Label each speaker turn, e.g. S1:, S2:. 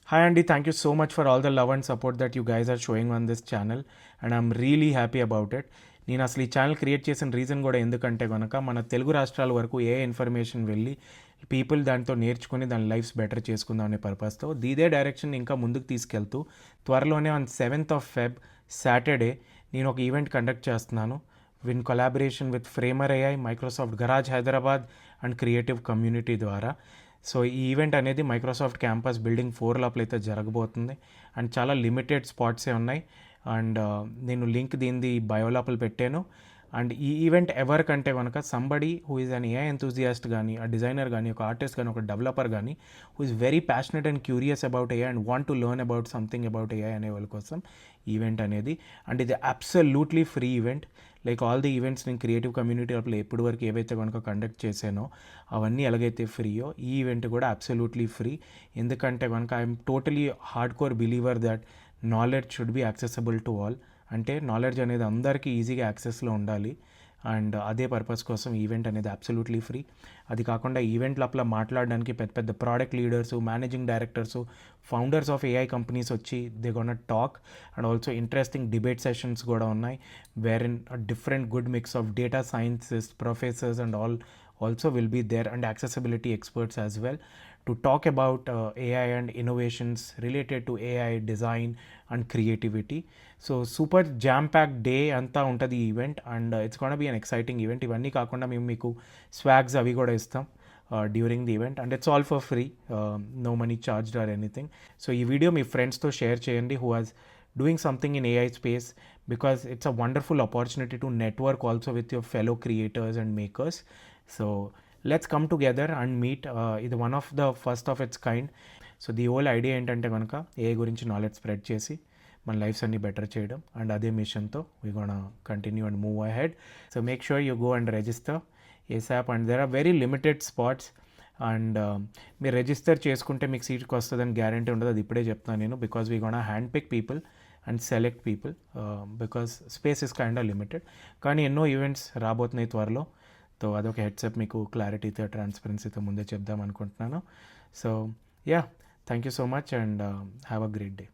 S1: Hi Andy, thank you so much for all the love and support that you guys are showing on this channel and I'm really happy about it. నేను అసలు ఈ channel create చేసిన reason కూడా ఎందుకంటే కనుక మన తెలుగు రాష్ట్రాల వరకు ఏ ఇన్ఫర్మేషన్ వెళ్ళి పీపుల్ దాంతో నేర్చుకుని దాని లైఫ్స్ బెటర్ చేసుకుందాం అనే పర్పస్తో ఇదే డైరెక్షన్ ఇంకా ముందుకు తీసుకెళ్తూ త్వరలోనే on 7th of Feb Saturday నేను ఒక ఈవెంట్ కండక్ట్ చేస్తున్నాను win collaboration with framer AI, Microsoft garage Hyderabad and creative community ద్వారా. సో ఈ ఈవెంట్ అనేది మైక్రోసాఫ్ట్ క్యాంపస్ బిల్డింగ్ 4 లోపల అయితే జరగబోతుంది అండ్ చాలా లిమిటెడ్ స్పాట్సే ఉన్నాయి. అండ్ నేను లింక్ దీనిది బయో లోపల పెట్టాను. అండ్ ఈ ఈవెంట్ ఎవరికంటే కనుక somebody who is an AI enthusiast కానీ, ఆ డిజైనర్ కానీ, ఒక ఆర్టిస్ట్ కానీ, ఒక డెవలపర్ కానీ who is very passionate and curious about AI and want to learn about something about AI అనే వాళ్ళ కోసం ఈవెంట్ అనేది. అండ్ ఇది absolutely free event. Like all the events నేను క్రియేటివ్ కమ్యూనిటీ లోపల ఎప్పటి వరకు ఏవైతే కనుక కండక్ట్ చేశానో అవన్నీ ఎలాగైతే ఫ్రీయో ఈ ఈవెంట్ కూడా అబ్సల్యూట్లీ ఫ్రీ. ఎందుకంటే కనుక I'm totally hard core believer that knowledge should be accessible to all. అంటే నాలెడ్జ్ అనేది అందరికీ ఈజీగా యాక్సెస్లో ఉండాలి అండ్ అదే పర్పస్ కోసం ఈవెంట్ అనేది అబ్సల్యూట్లీ ఫ్రీ. అది కాకుండా ఈవెంట్ లోపల మాట్లాడడానికి పెద్ద పెద్ద product leaders, managing directors, founders of AI companies వచ్చి they gonna talk and also interesting debate sessions కూడా ఉన్నాయి where in different good mix of data scientist, professors and all also will be there and accessibility experts as well to talk about AI and innovations related to AI design and creativity. So super jam packed day anta untadi event and it's going to be an exciting event. Ivanni kaakunda మేము మీకు స్వాగ్స్ అవి కూడా ఇస్తాం during the event and it's all for free, no money charged or anything. So ఈ video మీ ఫ్రెండ్స్తో share చేయండి who has doing something in AI space because it's a wonderful opportunity to network also with your fellow creators and makers. So let's come together and meet. ఇది one of the first of it's kind. So the whole idea ఏంటంటే కనుక ఏ గురించి knowledge spread చేసి మన lifes అన్ని better చేయడం and అదే మిషన్తో we gonna continue and move ahead. So make sure you go and register ASAP and there are very limited spots and మీరు రిజిస్టర్ చేసుకుంటే మీకు సీట్కి వస్తుందని గ్యారంటీ ఉండదు. అది ఇప్పుడే చెప్తున్నాను నేను because we gonna hand pick people and select people because space is kind of limited. కానీ ఎన్నో ఈవెంట్స్ రాబోతున్నాయి త్వరలో. సో అదొక హెడ్సప్ మీకు క్లారిటీతో, ట్రాన్స్పరెన్సీతో ముందే చెప్దాం అనుకుంటున్నాను. So yeah, thank you so much and have a great day.